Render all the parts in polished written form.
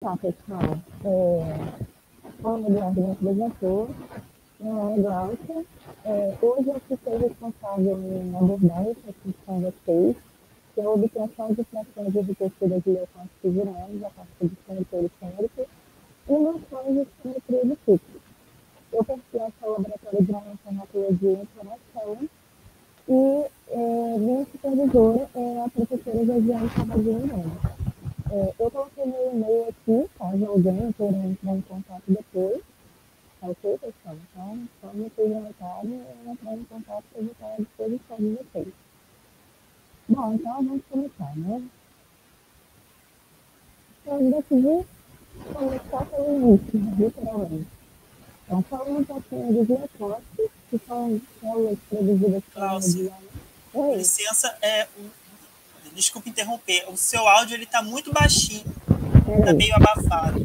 Tá, pessoal. Como o Eduardo me apresentou, meu nome é Glaucia. Hoje eu fiquei responsável em abordar essa questão com vocês, que é a obtenção de frações de riqueza de leucócitos uranos a partir de comitores féricos e noções de simetria de ciclo. Eu pertenço ao Laboratório de Nanofarmacologia e Interação e minha supervisora é a professora Josiane Salvador Mendes. Eu coloquei meu e-mail aqui, caso alguém queira entrar em contato depois. Tá ok, pessoal? Então, só me perguntar e eu entrar em contato para estar à disposição de vocês. Bom, então vamos começar, né? Eu decidi começar pelo início, literalmente. Então, falando um pouquinho dos leucócitos, que são células produzidas pela Glaucia, medula. com Oi, licença, desculpa interromper, o seu áudio ele tá muito baixinho, tá peraí. meio abafado.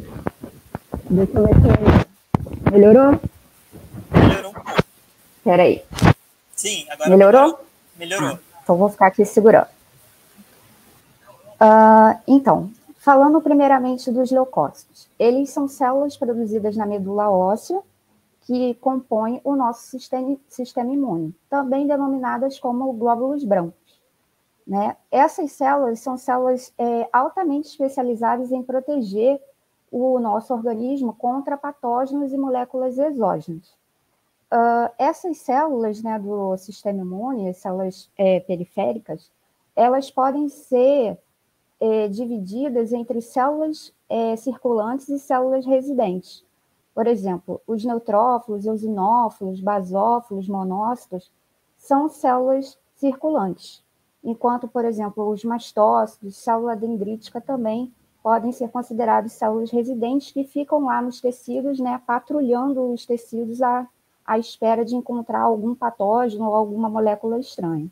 Deixa eu ver se melhorou. Melhorou um pouco. Peraí. Sim, agora melhorou. Melhorou? Melhorou. Então vou ficar aqui segurando. Então, falando primeiramente dos leucócitos. Eles são células produzidas na medula óssea que compõem o nosso sistema imune, também denominadas como glóbulos brancos. Né? Essas células são células altamente especializadas em proteger o nosso organismo contra patógenos e moléculas exógenas. Essas células, né, do sistema imune, as células periféricas, elas podem ser divididas entre células circulantes e células residentes. Por exemplo, os neutrófilos, eosinófilos, basófilos, monócitos são células circulantes, enquanto, por exemplo, os mastócitos, célula dendrítica também podem ser considerados células residentes que ficam lá nos tecidos, né, patrulhando os tecidos à espera de encontrar algum patógeno ou alguma molécula estranha.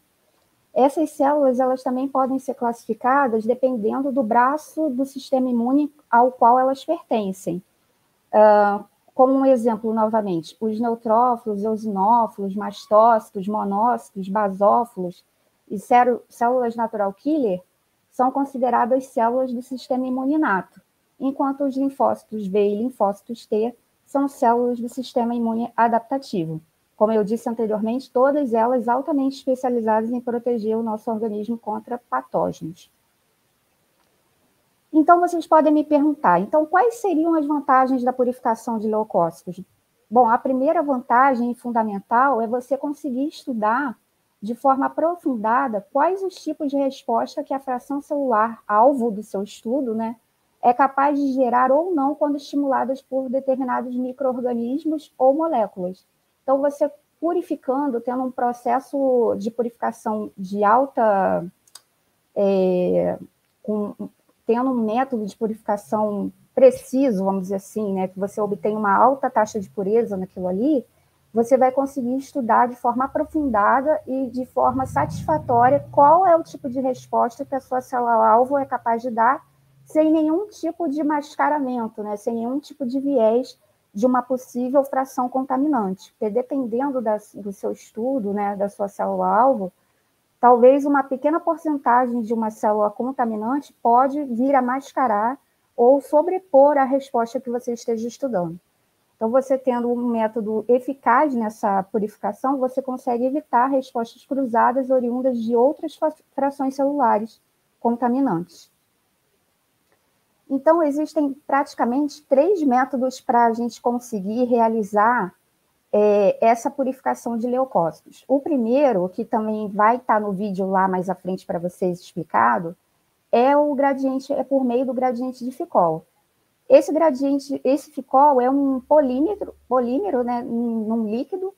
Essas células, elas também podem ser classificadas dependendo do braço do sistema imune ao qual elas pertencem. Como um exemplo, novamente, os neutrófilos, eosinófilos, mastócitos, monócitos, basófilos e células natural killer são consideradas células do sistema imune inato, enquanto os linfócitos B e linfócitos T são células do sistema imune adaptativo. Como eu disse anteriormente, todas elas altamente especializadas em proteger o nosso organismo contra patógenos. Então, vocês podem me perguntar, então, quais seriam as vantagens da purificação de leucócitos? Bom, a primeira vantagem fundamental é você conseguir estudar de forma aprofundada quais os tipos de resposta que a fração celular alvo do seu estudo, né, é capaz de gerar ou não quando estimuladas por determinados micro-organismos ou moléculas. Então, você purificando, tendo um processo de purificação de alta... tendo um método de purificação preciso, vamos dizer assim, né, que você obtém uma alta taxa de pureza naquilo ali, você vai conseguir estudar de forma aprofundada e de forma satisfatória qual é o tipo de resposta que a sua célula-alvo é capaz de dar sem nenhum tipo de mascaramento, né, sem nenhum tipo de viés de uma possível fração contaminante. Porque dependendo do seu estudo, né, da sua célula-alvo, talvez uma pequena porcentagem de uma célula contaminante pode vir a mascarar ou sobrepor a resposta que você esteja estudando. Então, você tendo um método eficaz nessa purificação, você consegue evitar respostas cruzadas oriundas de outras frações celulares contaminantes. Então, existem praticamente 3 métodos para a gente conseguir realizar essa purificação de leucócitos. O primeiro, que também vai estar no vídeo lá mais à frente para vocês explicado, é o gradiente, é por meio do gradiente de Ficol. Esse Ficol é um polímero, né, num líquido,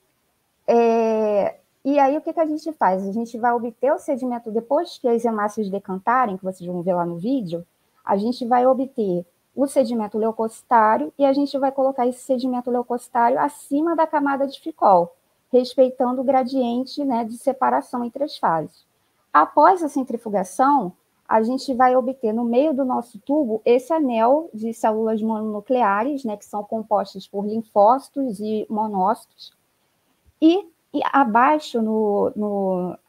e aí o que a gente faz? A gente vai obter o sedimento, depois que as hemácias decantarem, que vocês vão ver lá no vídeo, a gente vai obter o sedimento leucocitário e a gente vai colocar esse sedimento leucocitário acima da camada de Ficol, respeitando o gradiente, né, de separação entre as fases. Após a centrifugação, a gente vai obter no meio do nosso tubo esse anel de células mononucleares, né, que são compostas por linfócitos e monócitos, e abaixo,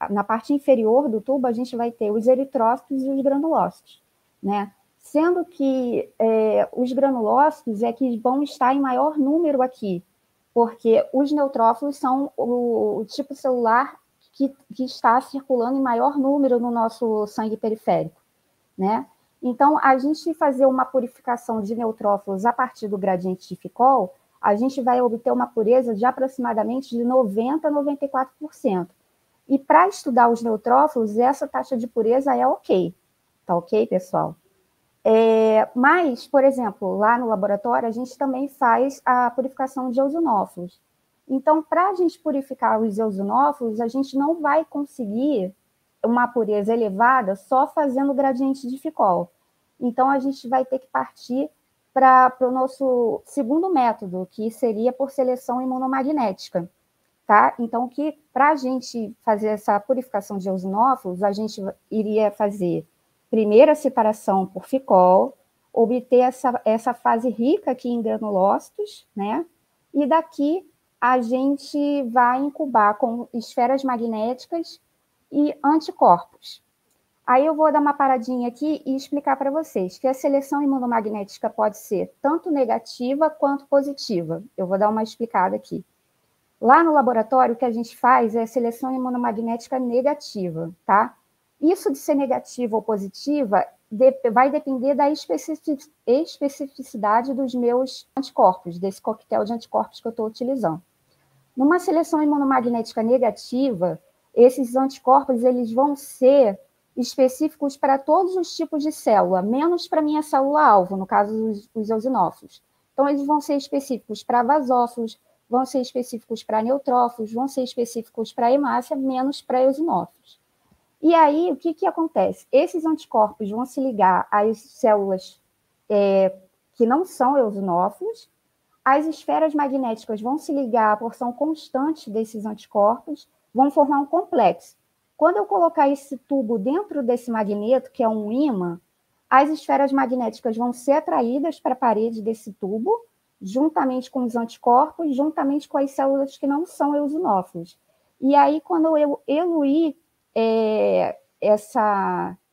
na parte inferior do tubo, a gente vai ter os eritrócitos e os granulócitos, né? sendo que os granulócitos é que vão estar em maior número aqui, porque os neutrófilos são o tipo celular que está circulando em maior número no nosso sangue periférico, né? Então, a gente fazer uma purificação de neutrófilos a partir do gradiente de Ficol, a gente vai obter uma pureza de aproximadamente de 90% a 94%. E para estudar os neutrófilos, essa taxa de pureza é ok. Tá ok, pessoal? Mas, por exemplo, lá no laboratório, a gente também faz a purificação de eosinófilos. Então, para a gente purificar os eosinófilos, a gente não vai conseguir uma pureza elevada só fazendo o gradiente de Ficol. Então, a gente vai ter que partir para o nosso segundo método, que seria por seleção imunomagnética. Tá? Então, para a gente fazer essa purificação de eosinófilos, a gente iria fazer primeiro a separação por Ficol, obter essa fase rica aqui em granulócitos, né? E daqui a gente vai incubar com esferas magnéticas e anticorpos. Aí eu vou dar uma paradinha aqui e explicar para vocês que a seleção imunomagnética pode ser tanto negativa quanto positiva. Eu vou dar uma explicada aqui. Lá no laboratório, o que a gente faz é a seleção imunomagnética negativa, tá? Isso de ser negativa ou positiva vai depender da especificidade dos meus anticorpos, desse coquetel de anticorpos que eu estou utilizando. Numa seleção imunomagnética negativa, esses anticorpos eles vão ser específicos para todos os tipos de célula, menos para a minha célula-alvo, no caso os eosinófilos. Então, eles vão ser específicos para basófilos, vão ser específicos para neutrófilos, vão ser específicos para hemácia, menos para eosinófilos. E aí, o que acontece? Esses anticorpos vão se ligar às células que não são eosinófilos, as esferas magnéticas vão se ligar à porção constante desses anticorpos, vão formar um complexo. Quando eu colocar esse tubo dentro desse magneto, que é um ímã, as esferas magnéticas vão ser atraídas para a parede desse tubo, juntamente com os anticorpos, juntamente com as células que não são eosinófilos. E aí, quando eu eluir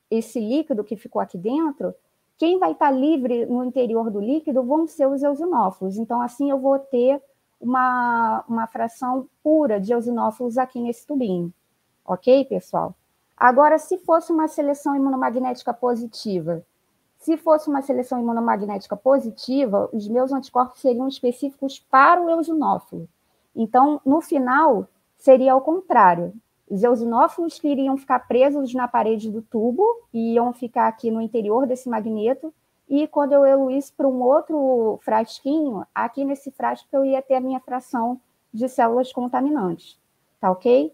esse líquido que ficou aqui dentro, quem vai estar livre no interior do líquido vão ser os eosinófilos. Então, assim, eu vou ter uma fração pura de eosinófilos aqui nesse tubinho. Ok, pessoal? Agora, se fosse uma seleção imunomagnética positiva, os meus anticorpos seriam específicos para o eosinófilo. Então, no final, seria ao contrário. Os eosinófilos que iriam ficar presos na parede do tubo e iam ficar aqui no interior desse magneto, e quando eu eluísse para um outro frasquinho, aqui nesse frasco eu ia ter a minha fração de células contaminantes. Tá ok?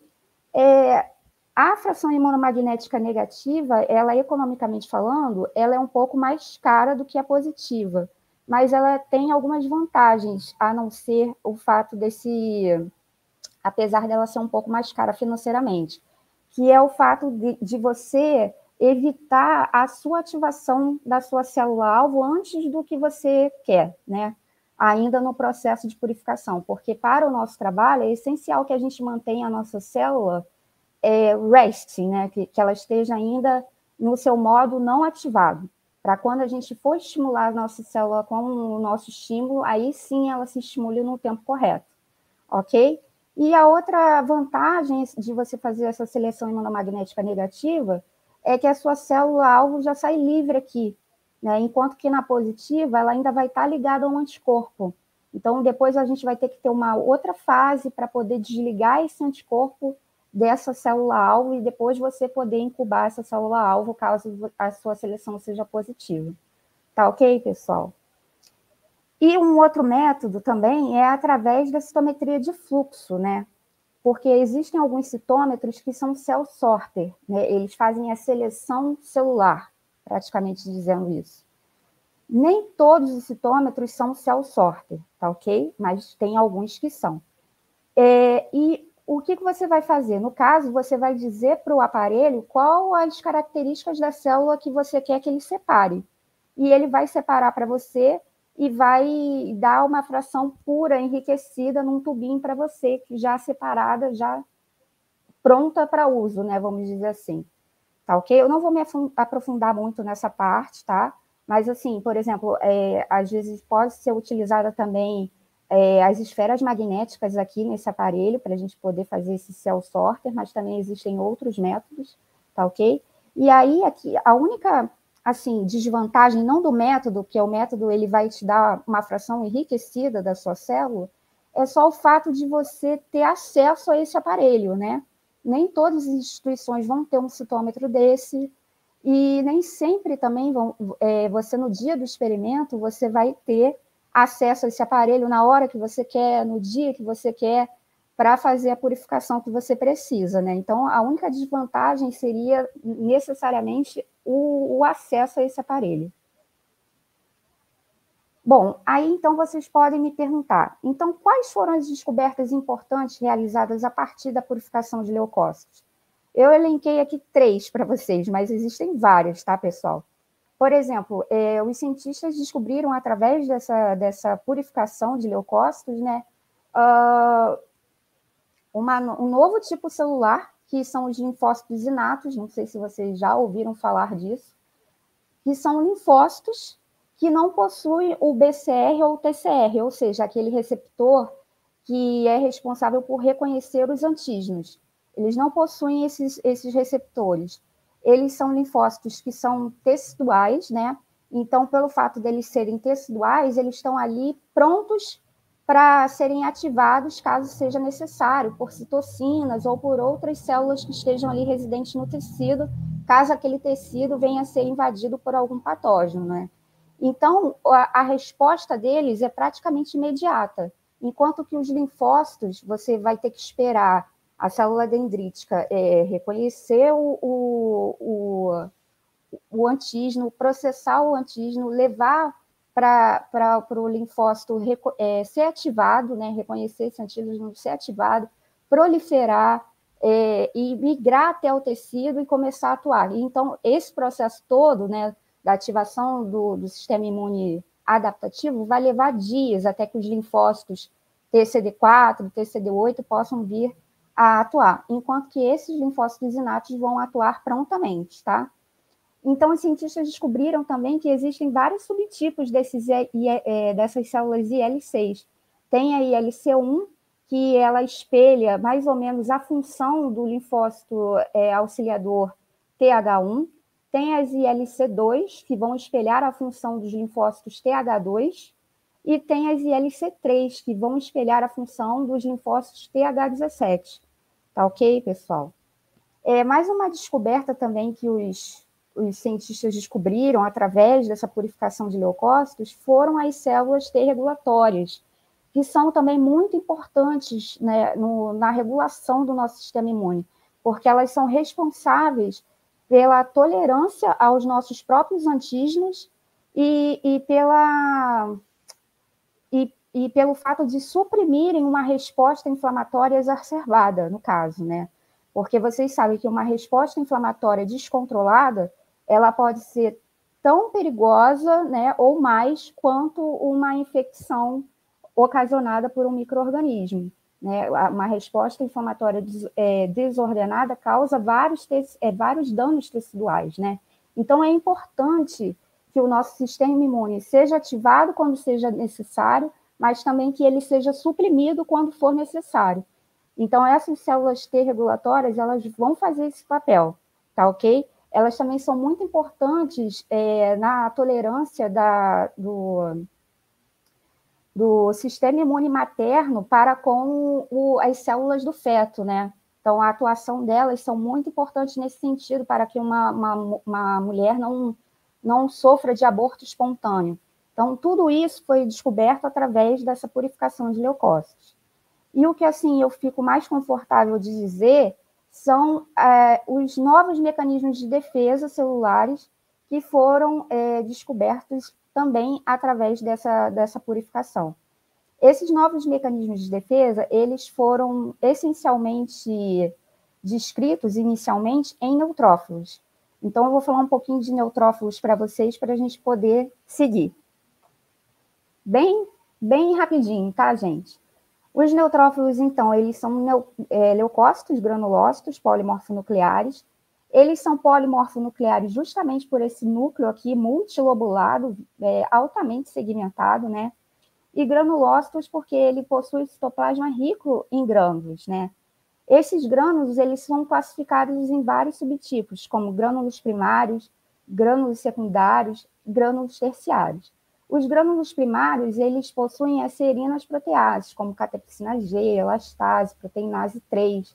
A fração imunomagnética negativa, ela, economicamente falando, ela é um pouco mais cara do que a positiva, mas ela tem algumas vantagens, a não ser o fato apesar dela ser um pouco mais cara financeiramente, que é o fato de você evitar a sua ativação da sua célula-alvo antes do que você quer, né? Ainda no processo de purificação, porque para o nosso trabalho é essencial que a gente mantenha a nossa célula resting, né? Que ela esteja ainda no seu modo não ativado, para quando a gente for estimular a nossa célula com o nosso estímulo, aí sim ela se estimule no tempo correto, ok? E a outra vantagem de você fazer essa seleção imunomagnética negativa é que a sua célula-alvo já sai livre aqui, né? Enquanto que na positiva ela ainda vai estar ligada a um anticorpo. Então, depois a gente vai ter que ter uma outra fase para poder desligar esse anticorpo dessa célula-alvo e depois você poder incubar essa célula-alvo caso a sua seleção seja positiva. Tá ok, pessoal? E um outro método também é através da citometria de fluxo, né? Porque existem alguns citômetros que são cell sorter, né? Eles fazem a seleção celular, praticamente dizendo isso. Nem todos os citômetros são cell sorter, tá ok? Mas tem alguns que são. E o que você vai fazer? No caso, você vai dizer para o aparelho qual as características da célula que você quer que ele separe. E ele vai separar para você e vai dar uma fração pura, enriquecida, num tubinho para você, já separada, já pronta para uso, né? Vamos dizer assim. Tá ok? Eu não vou me aprofundar muito nessa parte, tá? Mas, assim, por exemplo, às vezes pode ser utilizada também as esferas magnéticas aqui nesse aparelho, para a gente poder fazer esse cell sorter, mas também existem outros métodos, tá ok? E aí, aqui, a única, assim, desvantagem, não do método, que é o método, ele vai te dar uma fração enriquecida da sua célula, é só o fato de você ter acesso a esse aparelho, né? Nem todas as instituições vão ter um citômetro desse, e nem sempre também você, no dia do experimento, você vai ter acesso a esse aparelho na hora que você quer, no dia que você quer, para fazer a purificação que você precisa, né? Então, a única desvantagem seria necessariamente o acesso a esse aparelho. Bom, aí então vocês podem me perguntar, então quais foram as descobertas importantes realizadas a partir da purificação de leucócitos? Eu elenquei aqui 3 para vocês, mas existem várias, tá, pessoal? Por exemplo, os cientistas descobriram, através dessa purificação de leucócitos, né, um novo tipo celular, que são os linfócitos inatos, não sei se vocês já ouviram falar disso, que são linfócitos que não possuem o BCR ou o TCR, ou seja, aquele receptor que é responsável por reconhecer os antígenos. Eles não possuem esses receptores. Eles são linfócitos que são teciduais, né? Então, pelo fato deles serem teciduais, eles estão ali prontos para serem ativados caso seja necessário, por citocinas ou por outras células que estejam ali residentes no tecido, caso aquele tecido venha a ser invadido por algum patógeno, né? Então, a resposta deles é praticamente imediata, enquanto que os linfócitos, você vai ter que esperar a célula dendrítica reconhecer o antígeno, processar o antígeno, levar para o linfócito ser ativado, né, reconhecer esse antígeno ser ativado, proliferar e migrar até o tecido e começar a atuar. Então, esse processo todo, né, da ativação do sistema imune adaptativo vai levar dias até que os linfócitos TCD4, TCD8 possam vir a atuar, enquanto que esses linfócitos inatos vão atuar prontamente, tá? Então, os cientistas descobriram também que existem vários subtipos dessas células IL6. Tem a ILC1, que ela espelha mais ou menos a função do linfócito auxiliador TH1. Tem as ILC2, que vão espelhar a função dos linfócitos TH2. E tem as ILC3, que vão espelhar a função dos linfócitos TH17. Tá ok, pessoal? Mais uma descoberta também que os cientistas descobriram através dessa purificação de leucócitos foram as células T regulatórias, que são também muito importantes, né, na regulação do nosso sistema imune, porque elas são responsáveis pela tolerância aos nossos próprios antígenos e pelo fato de suprimirem uma resposta inflamatória exacerbada, no caso, né? Porque vocês sabem que uma resposta inflamatória descontrolada, ela pode ser tão perigosa, né, ou mais, quanto uma infecção ocasionada por um micro-organismo, né? Uma resposta inflamatória desordenada causa vários danos teciduais, né? Então, é importante que o nosso sistema imune seja ativado quando seja necessário, mas também que ele seja suprimido quando for necessário. Então, essas células T regulatórias, elas vão fazer esse papel, tá ok? Elas também são muito importantes na tolerância do sistema imune materno para com as células do feto, né? Então, a atuação delas são muito importantes nesse sentido, para que uma mulher não sofra de aborto espontâneo. Então, tudo isso foi descoberto através dessa purificação de leucócitos. E o que, assim, eu fico mais confortável de dizer são os novos mecanismos de defesa celulares que foram descobertos também através dessa purificação. Esses novos mecanismos de defesa, eles foram essencialmente descritos inicialmente em neutrófilos. Então, eu vou falar um pouquinho de neutrófilos para vocês, para a gente poder seguir. Bem rapidinho, tá, gente? Os neutrófilos, então, eles são leucócitos granulócitos polimorfonucleares. Eles são polimorfonucleares justamente por esse núcleo aqui, multilobulado, altamente segmentado, né? E granulócitos porque ele possui citoplasma rico em grânulos, né? Esses grânulos, eles são classificados em vários subtipos, como grânulos primários, grânulos secundários, grânulos terciários. Os grânulos primários, eles possuem as serinas proteases, como catepsina G, elastase, proteinase 3,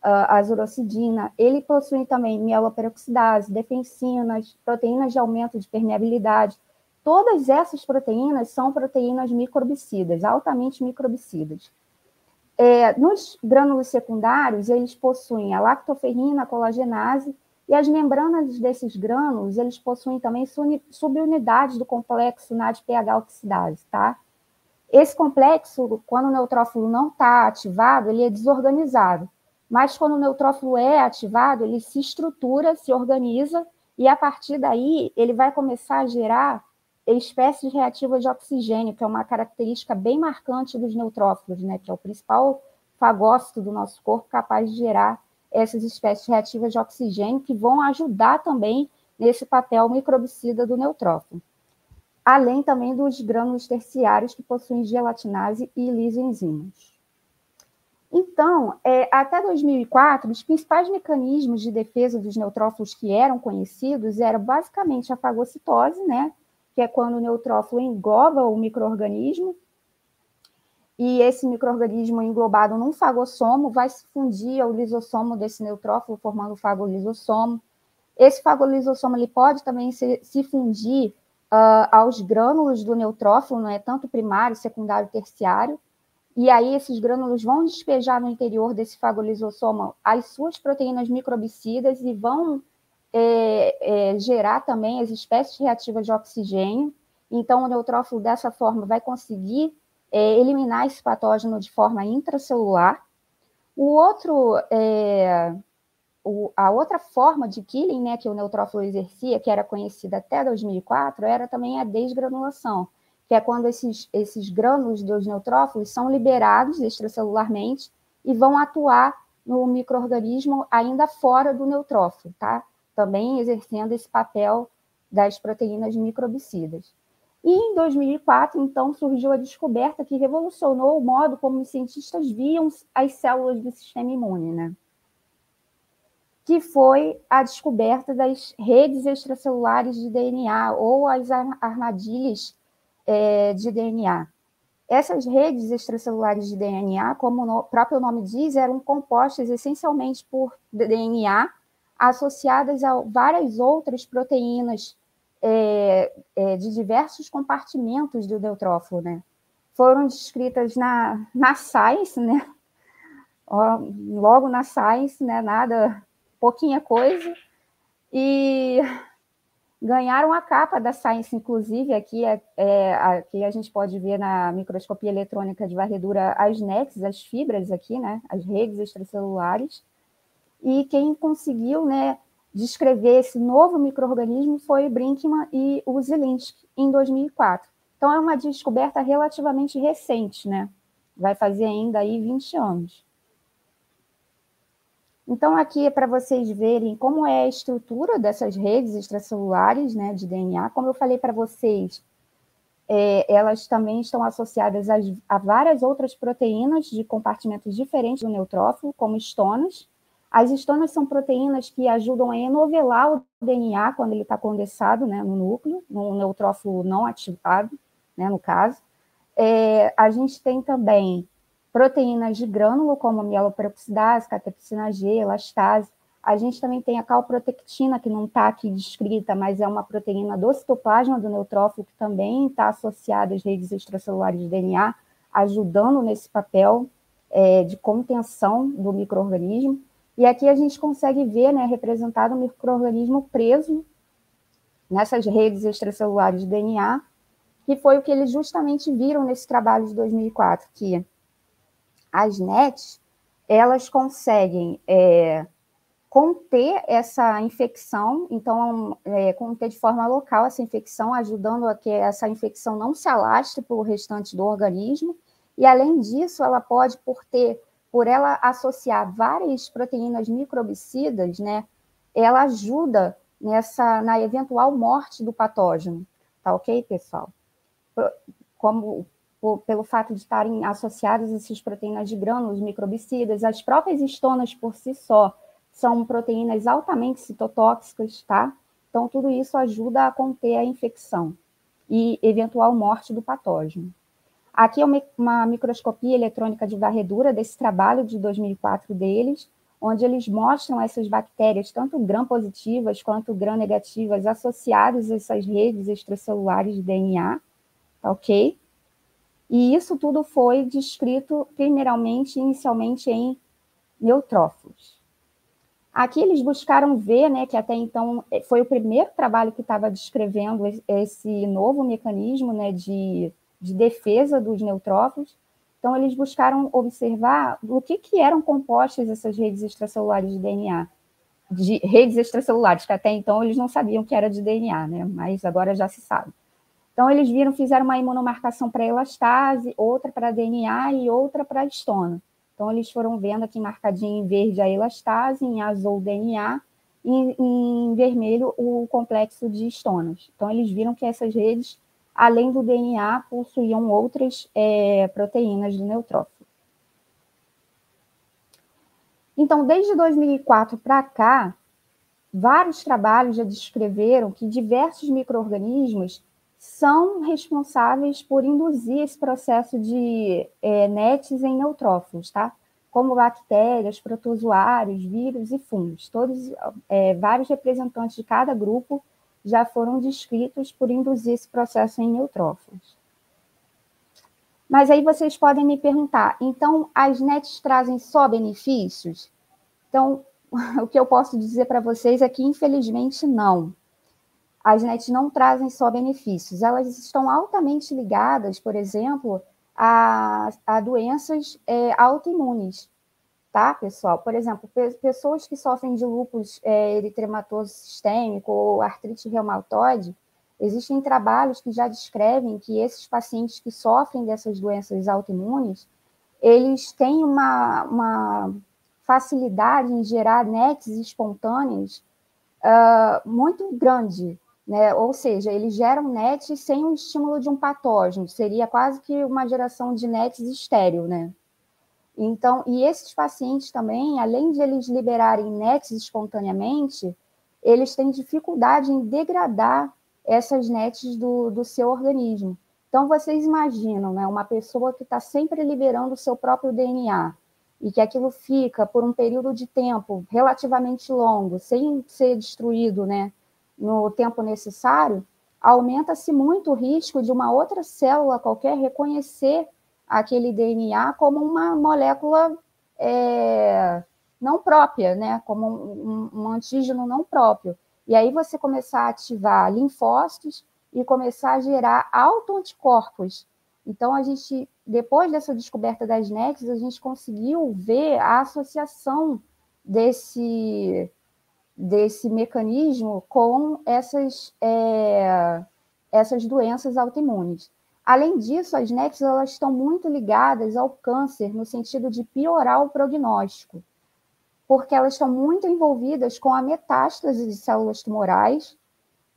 azurocidina. Ele possui também mieloperoxidase, defensinas, proteínas de aumento de permeabilidade. Todas essas proteínas são proteínas microbicidas, altamente microbicidas. Nos grânulos secundários, eles possuem a lactoferrina, a colagenase, e as membranas desses grânulos, eles possuem também subunidades do complexo NADPH oxidase, tá? Esse complexo, quando o neutrófilo não está ativado, ele é desorganizado. Mas quando o neutrófilo é ativado, ele se estrutura, se organiza, e a partir daí ele vai começar a gerar espécies reativas de oxigênio, que é uma característica bem marcante dos neutrófilos, né? Que é o principal fagócito do nosso corpo capaz de gerar essas espécies reativas de oxigênio, que vão ajudar também nesse papel microbicida do neutrófilo. Além também dos grânulos terciários, que possuem gelatinase e lisoenzimas. Então, até 2004, os principais mecanismos de defesa dos neutrófilos que eram conhecidos eram basicamente a fagocitose, né, que é quando o neutrófilo engloba o micro-organismo, e esse micro-organismo englobado num fagossomo vai se fundir ao lisossomo desse neutrófilo, formando o fagolisossomo. Esse fagolisossomo ele pode também se fundir aos grânulos do neutrófilo, não é tanto primário, secundário, terciário, e aí esses grânulos vão despejar no interior desse fagolisossomo as suas proteínas microbicidas e vão gerar também as espécies reativas de oxigênio. Então, o neutrófilo, dessa forma, vai conseguir eliminar esse patógeno de forma intracelular. A outra forma de killing, né, que o neutrófilo exercia, que era conhecida até 2004, era também a desgranulação, que é quando esses grânulos dos neutrófilos são liberados extracelularmente e vão atuar no micro-organismo ainda fora do neutrófilo, tá? Também exercendo esse papel das proteínas microbicidas. E em 2004, então, surgiu a descoberta que revolucionou o modo como os cientistas viam as células do sistema imune, né? Que foi a descoberta das redes extracelulares de DNA ou as armadilhas de DNA. Essas redes extracelulares de DNA, como o próprio nome diz, eram compostas essencialmente por DNA associadas a várias outras proteínas de diversos compartimentos do neutrófilo, né? Foram descritas na Science, né? Logo na Science, né? Nada, pouquinha coisa, e ganharam a capa da Science, inclusive, aqui a gente pode ver na microscopia eletrônica de varredura as NETs, as fibras aqui, né, as redes extracelulares, e quem conseguiu, né, descrever esse novo micro-organismo foi Brinkmann e o Zielinski, em 2004. Então, é uma descoberta relativamente recente, né, vai fazer ainda aí 20 anos. Então, aqui é para vocês verem como é a estrutura dessas redes extracelulares, né, de DNA. Como eu falei para vocês, elas também estão associadas a várias outras proteínas de compartimentos diferentes do neutrófilo, como estonas. As estonas são proteínas que ajudam a enovelar o DNA quando ele está condensado, né, no núcleo, no neutrófilo não ativado, né, no caso. A gente tem também proteínas de grânulo, como mieloperoxidase, catepsina G, elastase. A gente também tem a calprotectina, que não está aqui descrita, mas é uma proteína do citoplasma do neutrófilo, que também está associada às redes extracelulares de DNA, ajudando nesse papel de contenção do micro-organismo. E aqui a gente consegue ver, né, representado o micro-organismo preso nessas redes extracelulares de DNA, que foi o que eles justamente viram nesse trabalho de 2004, que as NETs, elas conseguem conter essa infecção, então, conter de forma local essa infecção, ajudando a que essa infecção não se alastre para o restante do organismo, e, além disso, ela pode, por ela associar várias proteínas microbicidas, né, ela ajuda na eventual morte do patógeno, tá ok, pessoal? Pelo fato de estarem associadas essas proteínas de grânulos microbicidas, as próprias estonas por si só são proteínas altamente citotóxicas, tá? Então, tudo isso ajuda a conter a infecção e eventual morte do patógeno. Aqui é uma microscopia eletrônica de varredura desse trabalho de 2004 deles, onde eles mostram essas bactérias, tanto gram-positivas quanto gram-negativas, associadas a essas redes extracelulares de DNA, tá ok? E isso tudo foi descrito primeiramente, inicialmente, em neutrófilos. Aqui eles buscaram ver, né, que até então foi o primeiro trabalho que estava descrevendo esse novo mecanismo, né, de defesa dos neutrófilos. Então, eles buscaram observar do que eram compostas essas redes extracelulares de DNA, de redes extracelulares, que até então eles não sabiam que era de DNA, né, mas agora já se sabe. Então, eles fizeram uma imunomarcação para elastase, outra para DNA e outra para estona. Então, eles foram vendo aqui marcadinho em verde a elastase, em azul o DNA, e em vermelho o complexo de estonas. Então, eles viram que essas redes, além do DNA, possuíam outras proteínas do neutrófilo. Então, desde 2004 para cá, vários trabalhos já descreveram que diversos micro-organismos são responsáveis por induzir esse processo de NETs em neutrófilos, tá? Como bactérias, protozoários, vírus e fungos. Todos, vários representantes de cada grupo já foram descritos por induzir esse processo em neutrófilos. Mas aí vocês podem me perguntar, então as NETs trazem só benefícios? Então, o que eu posso dizer para vocês é que, infelizmente, não. As NETs não trazem só benefícios, elas estão altamente ligadas, por exemplo, a doenças autoimunes, tá, pessoal? Por exemplo, pessoas que sofrem de lúpus eritematoso sistêmico ou artrite reumatoide, existem trabalhos que já descrevem que esses pacientes que sofrem dessas doenças autoimunes, eles têm uma facilidade em gerar NETs espontâneas muito grande, né? Ou seja, eles geram NETs sem o estímulo de um patógeno, seria quase que uma geração de NETs estéril, né? Então, e esses pacientes também, além de eles liberarem NETs espontaneamente, eles têm dificuldade em degradar essas NETs do seu organismo. Então, vocês imaginam, né, uma pessoa que está sempre liberando o seu próprio DNA, e que aquilo fica por um período de tempo relativamente longo, sem ser destruído, né, no tempo necessário, aumenta-se muito o risco de uma outra célula qualquer reconhecer aquele DNA como uma molécula não própria, né, como um antígeno não próprio. E aí você começar a ativar linfócitos e começar a gerar autoanticorpos. Então, a gente, depois dessa descoberta das NETs, a gente conseguiu ver a associação desse mecanismo com essas doenças autoimunes. Além disso, as NETs elas estão muito ligadas ao câncer, no sentido de piorar o prognóstico, porque elas estão muito envolvidas com a metástase de células tumorais,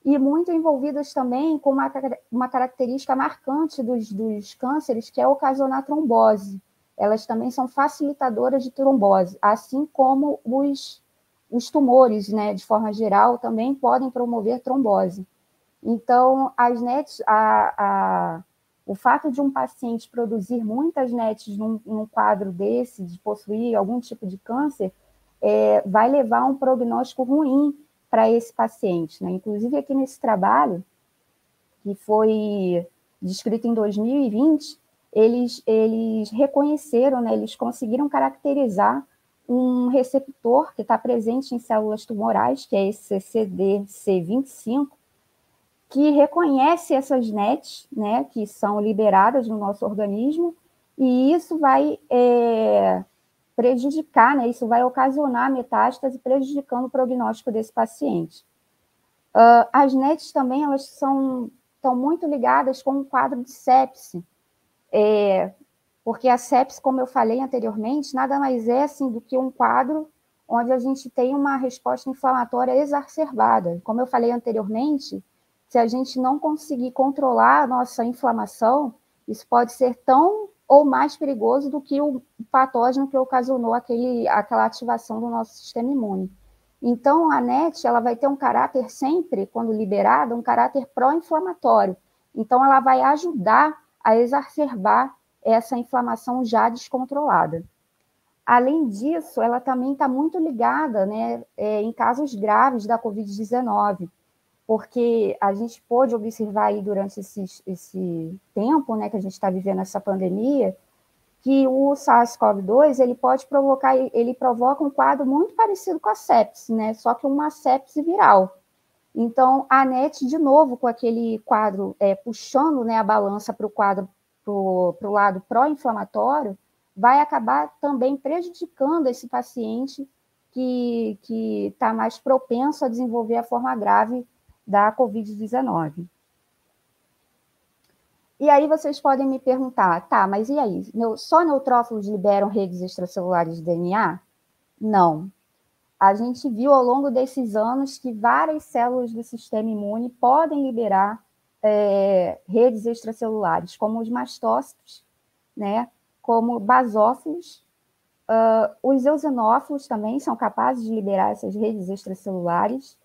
e muito envolvidas também com uma característica marcante dos cânceres, que é ocasionar trombose. Elas também são facilitadoras de trombose, assim como os tumores, né, de forma geral, também podem promover trombose. Então, as NETs, o fato de um paciente produzir muitas NETs num quadro desse, de possuir algum tipo de câncer, vai levar a um prognóstico ruim para esse paciente, né? Inclusive, aqui nesse trabalho, que foi descrito em 2020, eles reconheceram, né? Eles conseguiram caracterizar um receptor que está presente em células tumorais, que é esse CDC25, que reconhece essas NETs, né, que são liberadas no nosso organismo, e isso vai prejudicar, né, isso vai ocasionar metástase, prejudicando o prognóstico desse paciente. As NETs também, elas estão muito ligadas com o quadro de sepse, porque a sepse, como eu falei anteriormente, nada mais é assim, do que um quadro onde a gente tem uma resposta inflamatória exacerbada. Como eu falei anteriormente, se a gente não conseguir controlar a nossa inflamação, isso pode ser tão ou mais perigoso do que o patógeno que ocasionou aquela ativação do nosso sistema imune. Então, a NET ela vai ter um caráter sempre, quando liberada, um caráter pró-inflamatório. Então, ela vai ajudar a exacerbar essa inflamação já descontrolada. Além disso, ela também está muito ligada, né, em casos graves da Covid-19, porque a gente pôde observar aí durante esse tempo, né, que a gente está vivendo essa pandemia, que o SARS-CoV-2 ele provoca um quadro muito parecido com a sepse, né, só que uma sepse viral. Então, a NET, de novo, com aquele quadro puxando, né, a balança para o lado pró-inflamatório, vai acabar também prejudicando esse paciente que está mais propenso a desenvolver a forma grave da Covid-19. E aí vocês podem me perguntar, tá, mas e aí? Só neutrófilos liberam redes extracelulares de DNA? Não. A gente viu ao longo desses anos que várias células do sistema imune podem liberar redes extracelulares, como os mastócitos, né, como basófilos. Os eosinófilos também são capazes de liberar essas redes extracelulares.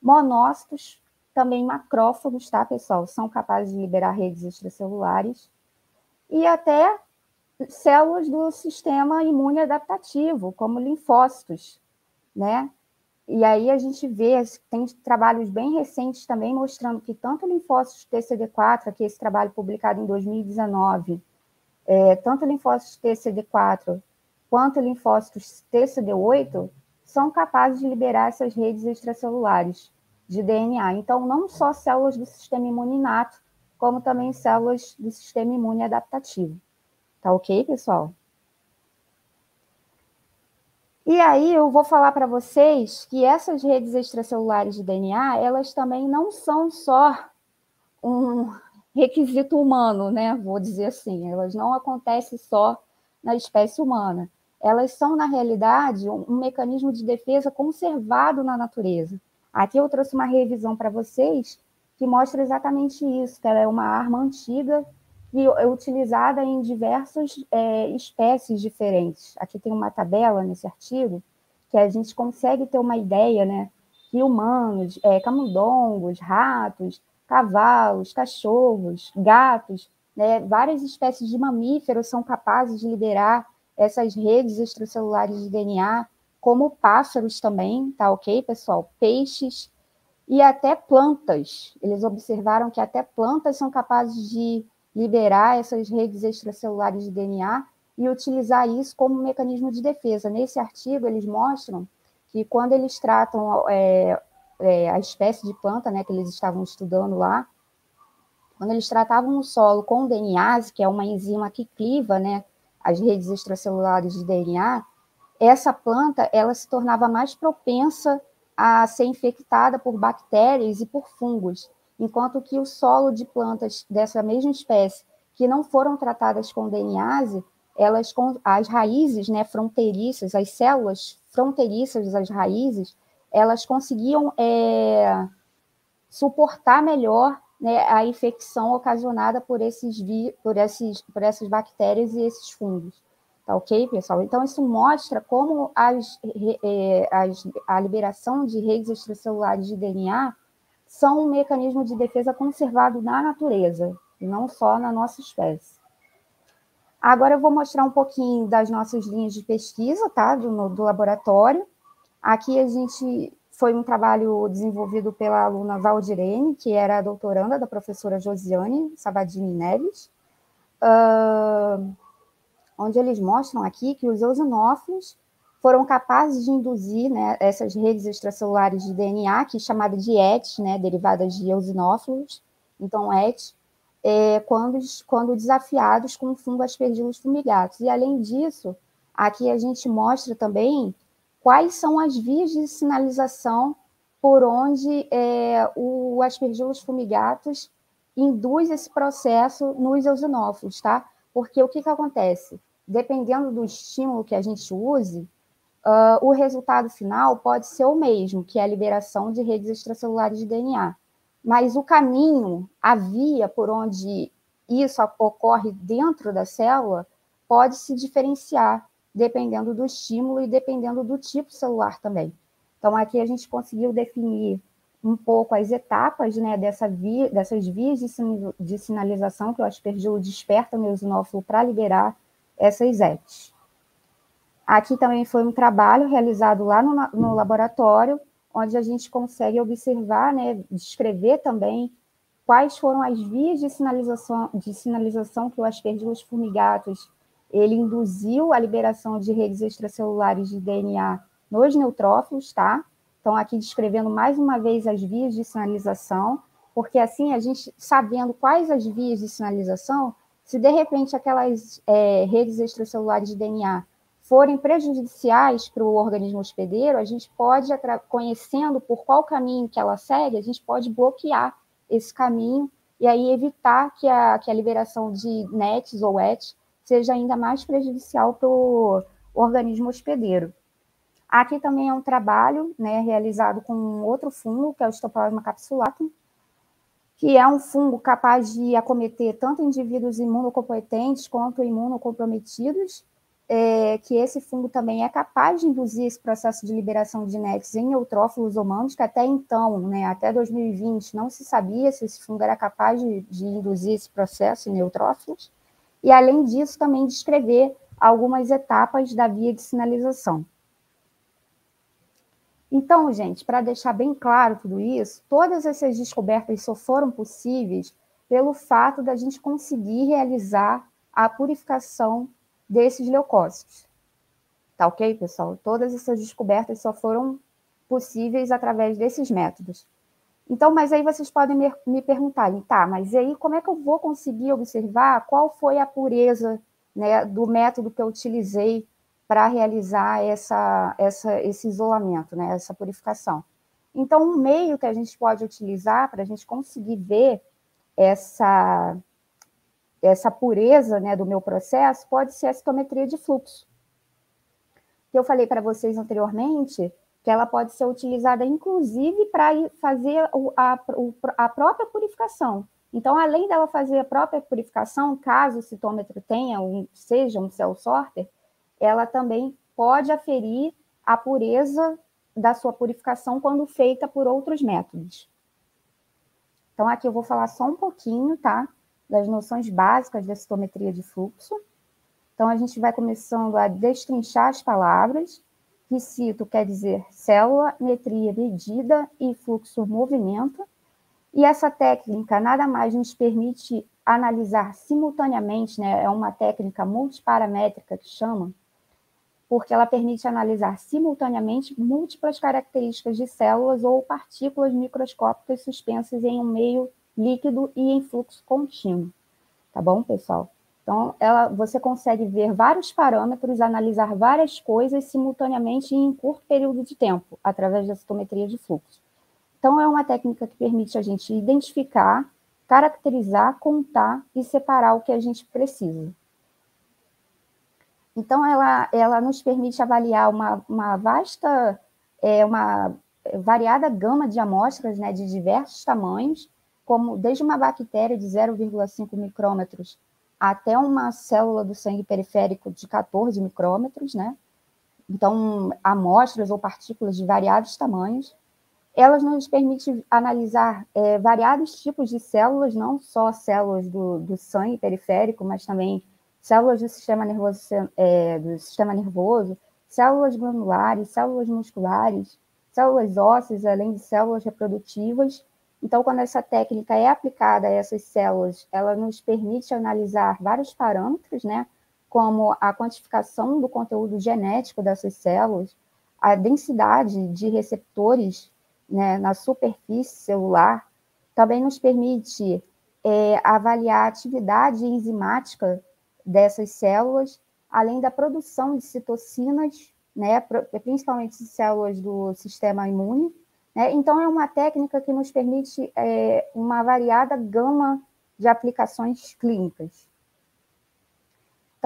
Monócitos, também macrófagos, tá, pessoal? São capazes de liberar redes extracelulares. E até células do sistema imune adaptativo, como linfócitos, né? E aí a gente vê, tem trabalhos bem recentes também mostrando que tanto linfócitos TCD4, que é esse trabalho publicado em 2019, tanto linfócitos TCD4 quanto linfócitos TCD8 são capazes de liberar essas redes extracelulares de DNA. Então, não só células do sistema imune inato, como também células do sistema imune adaptativo. Tá ok, pessoal? E aí eu vou falar para vocês que essas redes extracelulares de DNA, elas também não são só um requisito humano, né? Vou dizer assim, elas não acontecem só na espécie humana. Elas são, na realidade, um mecanismo de defesa conservado na natureza. Aqui eu trouxe uma revisão para vocês que mostra exatamente isso, que ela é uma arma antiga que é utilizada em diversas espécies diferentes. Aqui tem uma tabela nesse artigo que a gente consegue ter uma ideia, né, que humanos, camundongos, ratos, cavalos, cachorros, gatos, né, várias espécies de mamíferos são capazes de liberar essas redes extracelulares de DNA, como pássaros também, tá ok, pessoal? Peixes e até plantas. Eles observaram que até plantas são capazes de liberar essas redes extracelulares de DNA e utilizar isso como mecanismo de defesa. Nesse artigo, eles mostram que quando eles tratam a espécie de planta, né, que eles estavam estudando lá, quando eles tratavam o solo com DNase, que é uma enzima que cliva, né, as redes extracelulares de DNA, essa planta ela se tornava mais propensa a ser infectada por bactérias e por fungos, enquanto que o solo de plantas dessa mesma espécie que não foram tratadas com DNase, as raízes, né, fronteiriças, as células fronteiriças das raízes, elas conseguiam suportar melhor, né, a infecção ocasionada por essas bactérias e esses fungos. Tá ok, pessoal? Então, isso mostra como a liberação de redes extracelulares de DNA são um mecanismo de defesa conservado na natureza, e não só na nossa espécie. Agora eu vou mostrar um pouquinho das nossas linhas de pesquisa, tá? Do laboratório. Aqui foi um trabalho desenvolvido pela aluna Valdirene, que era a doutoranda da professora Josiane Sabadini Neves, onde eles mostram aqui que os eosinófilos foram capazes de induzir, né, essas redes extracelulares de DNA, que é chamada de ET, né, derivadas de eosinófilos, então ET, quando desafiados com o fungo Aspergillus fumigatus. E, além disso, aqui a gente mostra também quais são as vias de sinalização por onde o Aspergillus fumigatus induz esse processo nos eosinófilos, tá? Porque o que acontece? Dependendo do estímulo que a gente use, o resultado final pode ser o mesmo, que é a liberação de redes extracelulares de DNA. Mas o caminho, a via por onde isso ocorre dentro da célula, pode se diferenciar, dependendo do estímulo e dependendo do tipo celular também. Então, aqui a gente conseguiu definir um pouco as etapas, né, dessas vias de sinalização que o aspergilo desperta no eosinófilo para liberar essas ETs. Aqui também foi um trabalho realizado lá no laboratório, onde a gente consegue observar, né, descrever também quais foram as vias de sinalização que o Aspergillus fumigatus ele induziu a liberação de redes extracelulares de DNA nos neutrófilos, tá? Então, aqui descrevendo mais uma vez as vias de sinalização, porque assim, a gente sabendo quais as vias de sinalização, se de repente aquelas redes extracelulares de DNA forem prejudiciais para o organismo hospedeiro, a gente pode, conhecendo por qual caminho que ela segue, a gente pode bloquear esse caminho e aí evitar que a liberação de NETs ou ETs seja ainda mais prejudicial para o organismo hospedeiro. Aqui também é um trabalho, né, realizado com outro fungo, que é o Stoplasma capsulatum, que é um fungo capaz de acometer tanto indivíduos imunocompetentes quanto imunocomprometidos, que esse fungo também é capaz de induzir esse processo de liberação de NETs em neutrófilos humanos, que até então, né, até 2020, não se sabia se esse fungo era capaz de induzir esse processo em neutrófilos, e além disso também descrever algumas etapas da via de sinalização. Então, gente, para deixar bem claro tudo isso, todas essas descobertas só foram possíveis pelo fato da gente conseguir realizar a purificação desses leucócitos. Tá ok, pessoal? Todas essas descobertas só foram possíveis através desses métodos. Então, mas aí vocês podem me perguntarem, tá, mas aí como é que eu vou conseguir observar qual foi a pureza, né, do método que eu utilizei para realizar esse isolamento, né, essa purificação? Então, um meio que a gente pode utilizar para a gente conseguir ver essa pureza, né, do meu processo pode ser a citometria de fluxo. Que eu falei para vocês anteriormente, que ela pode ser utilizada, inclusive, para fazer a própria purificação. Então, além dela fazer a própria purificação, caso o citômetro seja um cell sorter, ela também pode aferir a pureza da sua purificação quando feita por outros métodos. Então, aqui eu vou falar só um pouquinho, tá? Das noções básicas da citometria de fluxo. Então, a gente vai começando a destrinchar as palavras, que cito quer dizer célula, metria, medida e fluxo, movimento. E essa técnica nada mais nos permite analisar simultaneamente, né? É uma técnica multiparamétrica que chama, porque ela permite analisar simultaneamente múltiplas características de células ou partículas microscópicas suspensas em um meio líquido e em fluxo contínuo. Tá bom, pessoal? Então, você consegue ver vários parâmetros, analisar várias coisas simultaneamente em um curto período de tempo, através da citometria de fluxo. Então, é uma técnica que permite a gente identificar, caracterizar, contar e separar o que a gente precisa. Então, ela nos permite avaliar uma vasta, uma variada gama de amostras, né, de diversos tamanhos, como desde uma bactéria de 0,5 micrômetros até uma célula do sangue periférico de 14 micrômetros, né? Então, amostras ou partículas de variados tamanhos. Elas nos permitem analisar variados tipos de células, não só células do sangue periférico, mas também células do sistema nervoso, células glandulares, células musculares, células ósseas, além de células reprodutivas. Então, quando essa técnica é aplicada a essas células, ela nos permite analisar vários parâmetros, né, como a quantificação do conteúdo genético dessas células, a densidade de receptores, né, na superfície celular, também nos permite avaliar a atividade enzimática dessas células, além da produção de citocinas, né, principalmente de células do sistema imune. Né? Então, é uma técnica que nos permite uma variada gama de aplicações clínicas.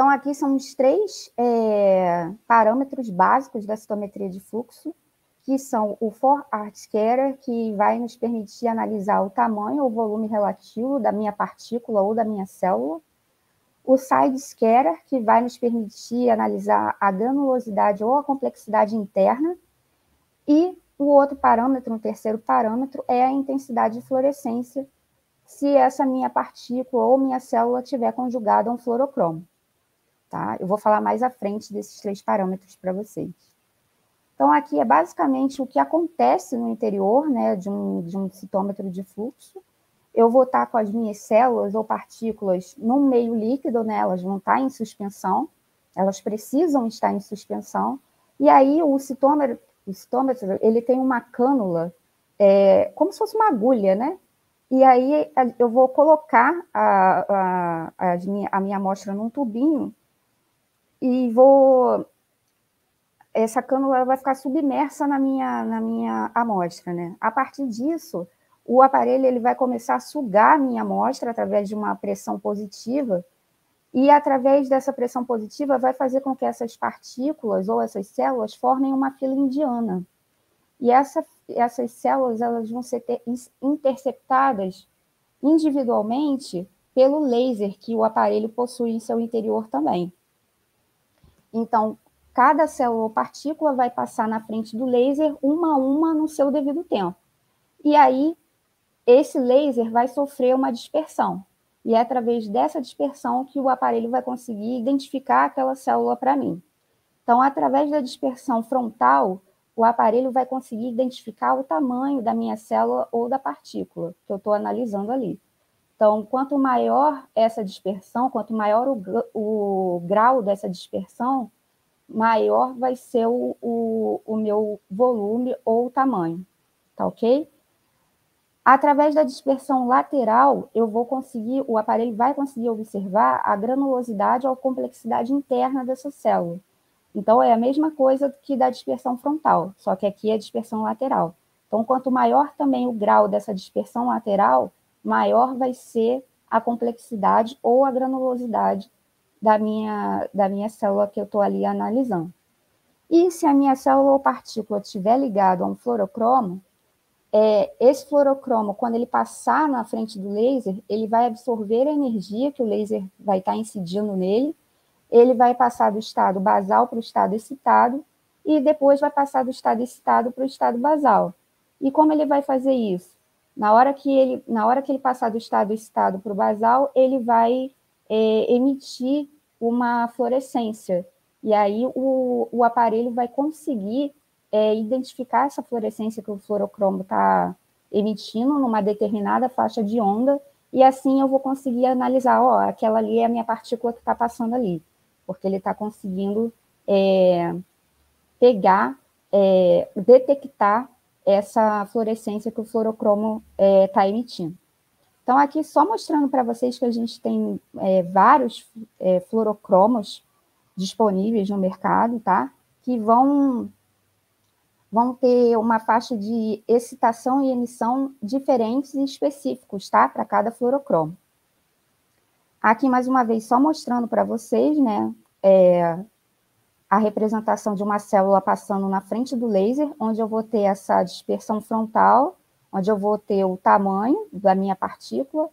Então, aqui são os 3 parâmetros básicos da citometria de fluxo, que são o For-Art Scatter, que vai nos permitir analisar o tamanho ou volume relativo da minha partícula ou da minha célula, o Side Scatter, que vai nos permitir analisar a granulosidade ou a complexidade interna, e o outro parâmetro, o terceiro parâmetro, é a intensidade de fluorescência, se essa minha partícula ou minha célula tiver conjugada a um fluorocromo. Tá? Eu vou falar mais à frente desses 3 parâmetros para vocês. Então, aqui é basicamente o que acontece no interior, né, de um citômetro de fluxo. Eu vou estar com as minhas células ou partículas num meio líquido, né, elas vão estar em suspensão, elas precisam estar em suspensão, e aí o citômetro ele tem uma cânula, como se fosse uma agulha, né? E aí eu vou colocar a minha amostra num tubinho e essa cânula vai ficar submersa na minha amostra, né? A partir disso, o aparelho ele vai começar a sugar a minha amostra através de uma pressão positiva, e através dessa pressão positiva vai fazer com que essas partículas ou essas células formem uma fila indiana. E essas células elas vão ser interceptadas individualmente pelo laser que o aparelho possui em seu interior também. Então, cada célula ou partícula vai passar na frente do laser uma a uma no seu devido tempo. E aí, esse laser vai sofrer uma dispersão. E é através dessa dispersão que o aparelho vai conseguir identificar aquela célula para mim. Então, através da dispersão frontal, o aparelho vai conseguir identificar o tamanho da minha célula ou da partícula que eu estou analisando ali. Então, quanto maior essa dispersão, quanto maior o grau dessa dispersão, maior vai ser o meu volume ou tamanho, tá ok? Através da dispersão lateral, o aparelho vai conseguir observar a granulosidade ou a complexidade interna dessa célula. Então, é a mesma coisa que da dispersão frontal, só que aqui é a dispersão lateral. Então, quanto maior também o grau dessa dispersão lateral, maior vai ser a complexidade ou a granulosidade da minha célula que eu estou ali analisando. E se a minha célula ou partícula estiver ligada a um fluorocromo, esse fluorocromo, quando ele passar na frente do laser, ele vai absorver a energia que o laser vai estar incidindo nele, ele vai passar do estado basal para o estado excitado, e depois vai passar do estado excitado para o estado basal. E como ele vai fazer isso? Na hora que ele passar do estado excitado para o basal, ele vai emitir uma fluorescência. E aí o aparelho vai conseguir identificar essa fluorescência que o fluorocromo está emitindo numa determinada faixa de onda, e assim eu vou conseguir analisar, aquela ali é a minha partícula que está passando ali, porque ele está conseguindo detectar essa fluorescência que o fluorocromo está emitindo. Então, aqui só mostrando para vocês que a gente tem vários fluorocromos disponíveis no mercado, tá? Que vão ter uma faixa de excitação e emissão diferentes e específicos, tá? Para cada fluorocromo. Aqui, mais uma vez, só mostrando para vocês, né? A representação de uma célula passando na frente do laser, onde eu vou ter essa dispersão frontal, onde eu vou ter o tamanho da minha partícula,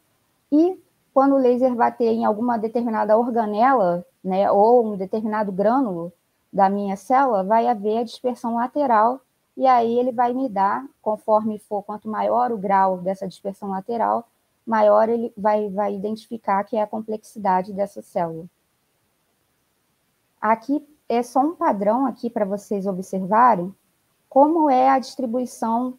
e quando o laser bater em alguma determinada organela, né, ou um determinado grânulo da minha célula, vai haver a dispersão lateral, e aí ele vai me dar, conforme for, quanto maior o grau dessa dispersão lateral, maior ele vai identificar que é a complexidade dessa célula. Aqui é só um padrão aqui para vocês observarem como é a distribuição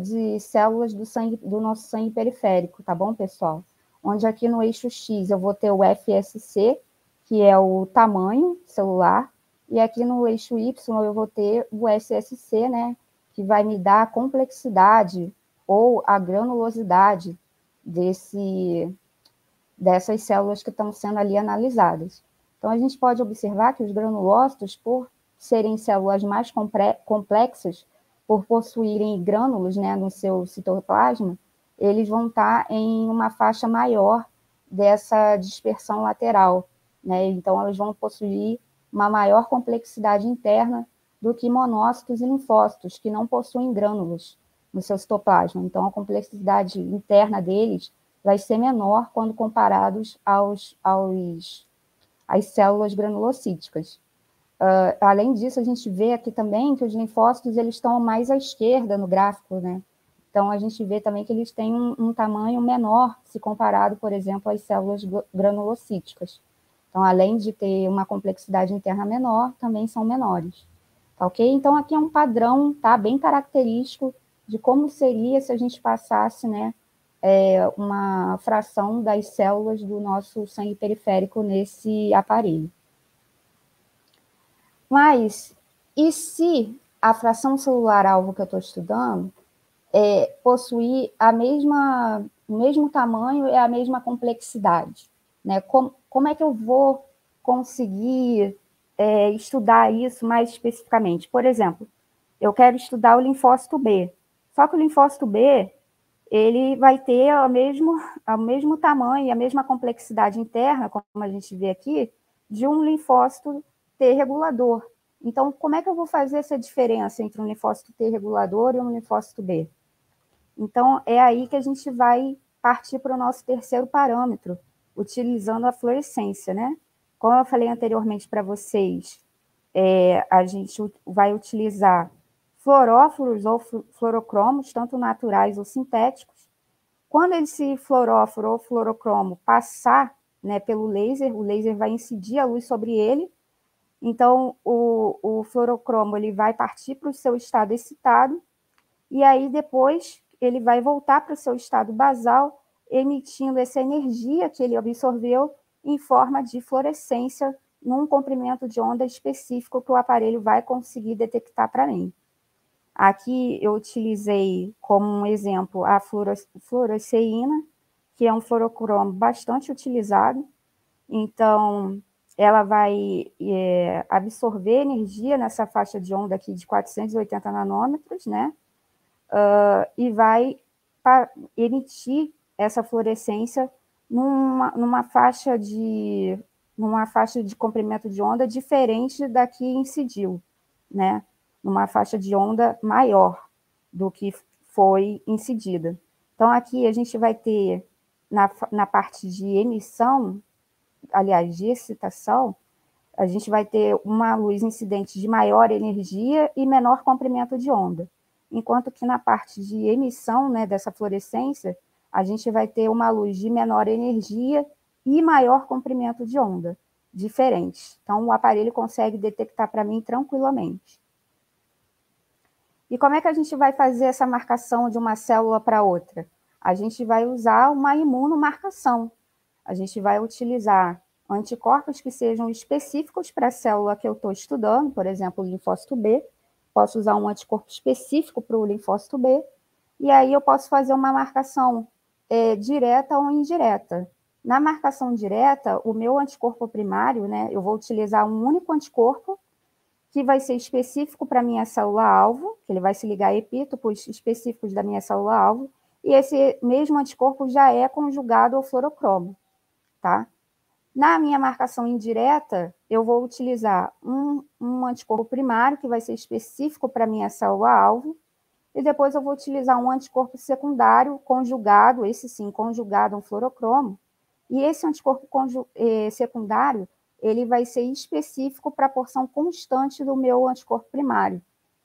de células do nosso sangue periférico, tá bom, pessoal? Onde aqui no eixo X eu vou ter o FSC, que é o tamanho celular, e aqui no eixo Y eu vou ter o SSC, né, que vai me dar a complexidade ou a granulosidade dessas células que estão sendo ali analisadas. Então, a gente pode observar que os granulócitos, por serem células mais complexas, por possuírem grânulos, né, no seu citoplasma, eles vão estar em uma faixa maior dessa dispersão lateral. né? Então, elas vão possuir uma maior complexidade interna do que monócitos e linfócitos, que não possuem grânulos no seu citoplasma. Então, a complexidade interna deles vai ser menor quando comparados às células granulocíticas. Além disso, a gente vê aqui também que os linfócitos eles estão mais à esquerda no gráfico, né? Então, a gente vê também que eles têm um tamanho menor se comparado, por exemplo, às células granulocíticas. Então, além de ter uma complexidade interna menor, também são menores. Tá ok? Então, aqui é um padrão, tá? Bem característico de como seria se a gente passasse, né, uma fração das células do nosso sangue periférico nesse aparelho. Mas, e se a fração celular-alvo que eu estou estudando possuir o mesmo tamanho e a mesma complexidade? Né? Como é que eu vou conseguir estudar isso mais especificamente? Por exemplo, eu quero estudar o linfócito B, só que o linfócito B ele vai ter o mesmo tamanho e a mesma complexidade interna, como a gente vê aqui, de um linfócito T regulador. Então, como é que eu vou fazer essa diferença entre um linfócito T regulador e um linfócito B? Então, é aí que a gente vai partir para o nosso terceiro parâmetro, utilizando a fluorescência, né? Como eu falei anteriormente para vocês, a gente vai utilizar fluoróforos ou fluorocromos, tanto naturais ou sintéticos. Quando esse fluoróforo ou fluorocromo passar, né, pelo laser, o laser vai incidir a luz sobre ele, então o fluorocromo ele vai partir para o seu estado excitado, e aí depois ele vai voltar para o seu estado basal, emitindo essa energia que ele absorveu em forma de fluorescência num comprimento de onda específico que o aparelho vai conseguir detectar para mim. Aqui eu utilizei como um exemplo a fluoresceína, que é um fluorocromo bastante utilizado. Então, ela vai absorver energia nessa faixa de onda aqui de 480 nanômetros, né? E vai emitir essa fluorescência numa faixa de comprimento de onda diferente da que incidiu, né? Numa faixa de onda maior do que foi incidida. Então, aqui a gente vai ter, na parte de emissão, aliás, de excitação, a gente vai ter uma luz incidente de maior energia e menor comprimento de onda. Enquanto que na parte de emissão, né, dessa fluorescência, a gente vai ter uma luz de menor energia e maior comprimento de onda, diferentes. Então, o aparelho consegue detectar para mim tranquilamente. E como é que a gente vai fazer essa marcação de uma célula para outra? A gente vai usar uma imunomarcação. A gente vai utilizar anticorpos que sejam específicos para a célula que eu estou estudando, por exemplo, o linfócito B. Posso usar um anticorpo específico para o linfócito B, e aí eu posso fazer uma marcação direta ou indireta. Na marcação direta, o meu anticorpo primário, né, eu vou utilizar um único anticorpo, que vai ser específico para a minha célula-alvo, que ele vai se ligar a epítopos específicos da minha célula-alvo, e esse mesmo anticorpo já é conjugado ao fluorocromo, tá? Na minha marcação indireta, eu vou utilizar um anticorpo primário, que vai ser específico para a minha célula-alvo, e depois eu vou utilizar um anticorpo secundário conjugado, esse sim, conjugado a um fluorocromo, e esse anticorpo secundário, ele vai ser específico para a porção constante do meu anticorpo primário,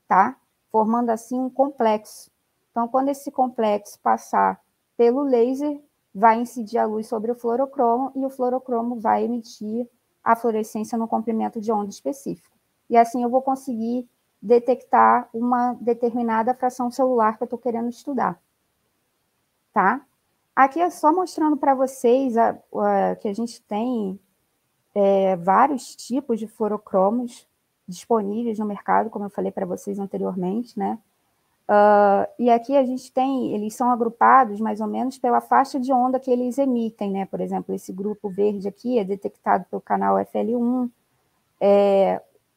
tá? Formando assim um complexo. Então, quando esse complexo passar pelo laser, vai incidir a luz sobre o fluorocromo e o fluorocromo vai emitir a fluorescência no comprimento de onda específico. E assim eu vou conseguir detectar uma determinada fração celular que eu estou querendo estudar, tá? Aqui é só mostrando para vocês que a gente tem vários tipos de fluorocromos disponíveis no mercado, como eu falei para vocês anteriormente, né? E aqui a gente tem, eles são agrupados mais ou menos pela faixa de onda que eles emitem, né? Por exemplo, esse grupo verde aqui é detectado pelo canal FL1,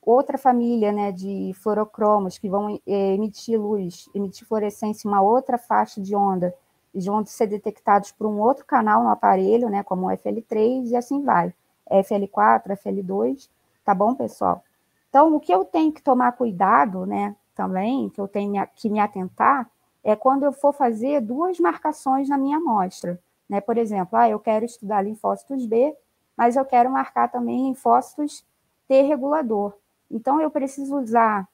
outra família, né, de fluorocromos que vão emitir luz, emitir fluorescência em uma outra faixa de onda, e vão ser detectados por um outro canal no aparelho, né, como o FL3, e assim vai. FL4, FL2, tá bom, pessoal? Então, o que eu tenho que tomar cuidado, né, também, que eu tenho que me atentar, é quando eu for fazer 2 marcações na minha amostra, né? Por exemplo, eu quero estudar linfócitos B, mas eu quero marcar também linfócitos T regulador. Então, eu preciso usar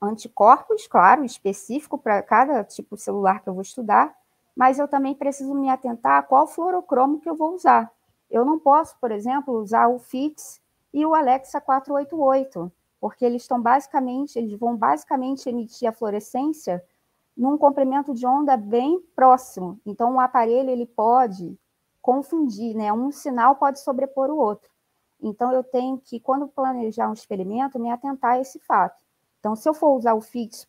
anticorpos, claro, específico para cada tipo celular que eu vou estudar, mas eu também preciso me atentar a qual fluorocromo que eu vou usar. Eu não posso, por exemplo, usar o FIX e o Alexa 488, porque eles vão basicamente emitir a fluorescência num comprimento de onda bem próximo. Então, o aparelho ele pode confundir, né? Um sinal pode sobrepor o outro. Então, eu tenho que, quando planejar um experimento, me atentar a esse fato. Então, se eu for usar o FIX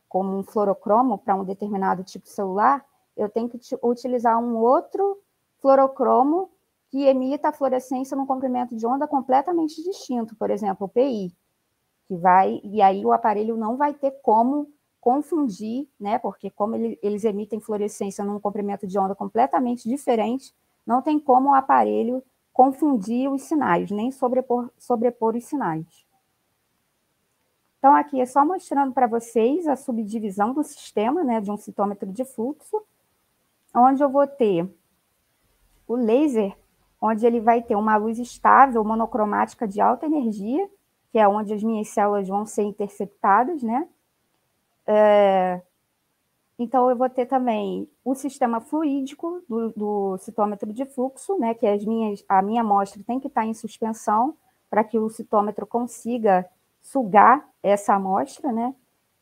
como um fluorocromo para um determinado tipo de celular, eu tenho que utilizar um outro fluorocromo que emita a fluorescência num comprimento de onda completamente distinto, por exemplo, o PI, e aí o aparelho não vai ter como confundir, né? Porque como eles emitem fluorescência num comprimento de onda completamente diferente, não tem como o aparelho confundir os sinais, nem sobrepor os sinais. Então, aqui é só mostrando para vocês a subdivisão do sistema, né, de um citômetro de fluxo, onde eu vou ter o laser, onde ele vai ter uma luz estável, monocromática de alta energia, que é onde as minhas células vão ser interceptadas, né? Então, eu vou ter também o sistema fluídico do citômetro de fluxo, né, que a minha amostra tem que estar em suspensão para que o citômetro consiga sugar essa amostra, né?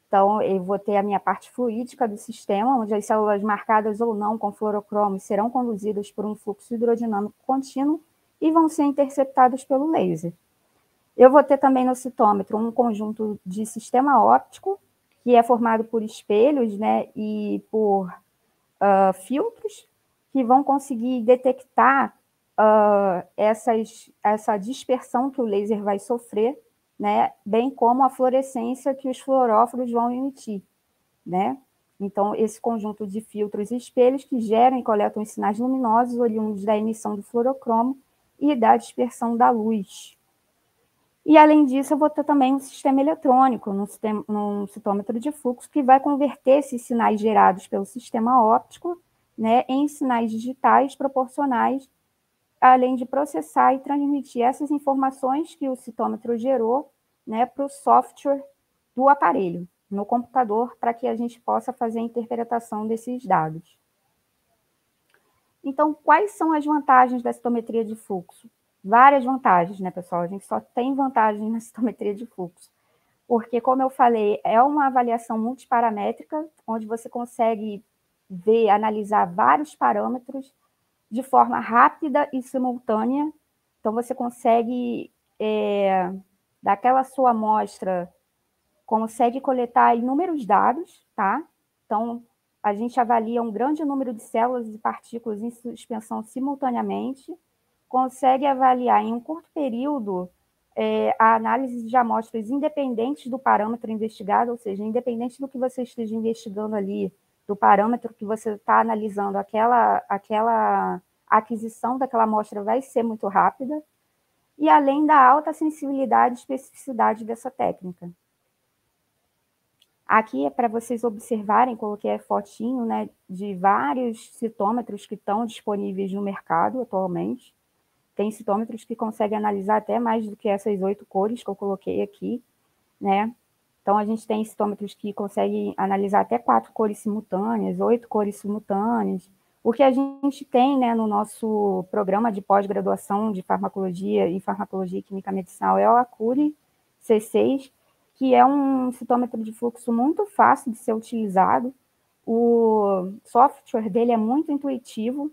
Então, eu vou ter a minha parte fluídica do sistema, onde as células marcadas ou não com fluorocromo serão conduzidas por um fluxo hidrodinâmico contínuo e vão ser interceptadas pelo laser. Eu vou ter também no citômetro um conjunto de sistema óptico, que é formado por espelhos, né, e por filtros, que vão conseguir detectar essa dispersão que o laser vai sofrer, né, bem como a fluorescência que os fluoróforos vão emitir, né? Então, esse conjunto de filtros e espelhos que geram e coletam os sinais luminosos oriundos da emissão do fluorocromo e da dispersão da luz. E, além disso, eu vou ter também um sistema eletrônico, num citômetro de fluxo, que vai converter esses sinais gerados pelo sistema óptico, né, em sinais digitais proporcionais, além de processar e transmitir essas informações que o citômetro gerou, né, para o software do aparelho, no computador, para que a gente possa fazer a interpretação desses dados. Então, quais são as vantagens da citometria de fluxo? Várias vantagens, né, pessoal? A gente só tem vantagens na citometria de fluxo. Porque, como eu falei, é uma avaliação multiparamétrica, onde você consegue ver, analisar vários parâmetros de forma rápida e simultânea. Então, você consegue, daquela sua amostra, consegue coletar inúmeros dados, tá? Então, a gente avalia um grande número de células e partículas em suspensão simultaneamente, consegue avaliar em um curto período a análise de amostras independentes do parâmetro investigado, ou seja, independente do que você esteja investigando ali, do parâmetro que você está analisando, aquela aquisição daquela amostra vai ser muito rápida, e além da alta sensibilidade e especificidade dessa técnica. Aqui é para vocês observarem, coloquei a fotinho, né, de vários citômetros que estão disponíveis no mercado atualmente. Tem citômetros que conseguem analisar até mais do que essas 8 cores que eu coloquei aqui, né? Então, a gente tem citômetros que conseguem analisar até 4 cores simultâneas, 8 cores simultâneas. O que a gente tem, né, no nosso programa de pós-graduação de farmacologia e farmacologia e química medicinal é o Acure C6, que é um citômetro de fluxo muito fácil de ser utilizado. O software dele é muito intuitivo,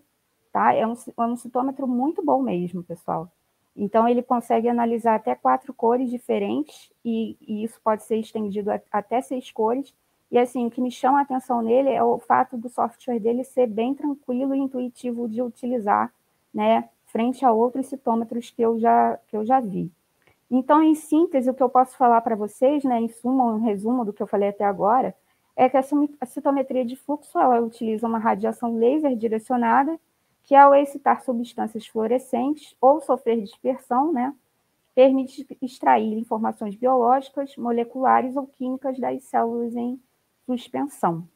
tá? É um citômetro muito bom mesmo, pessoal. Então, ele consegue analisar até 4 cores diferentes, e isso pode ser estendido até 6 cores. E, assim, o que me chama a atenção nele é o fato do software dele ser bem tranquilo e intuitivo de utilizar, né, frente a outros citômetros que eu já vi. Então, em síntese, o que eu posso falar para vocês, né, em suma, um resumo do que eu falei até agora, é que a citometria de fluxo, ela utiliza uma radiação laser direcionada que ao excitar substâncias fluorescentes ou sofrer dispersão, né, permite extrair informações biológicas, moleculares ou químicas das células em suspensão.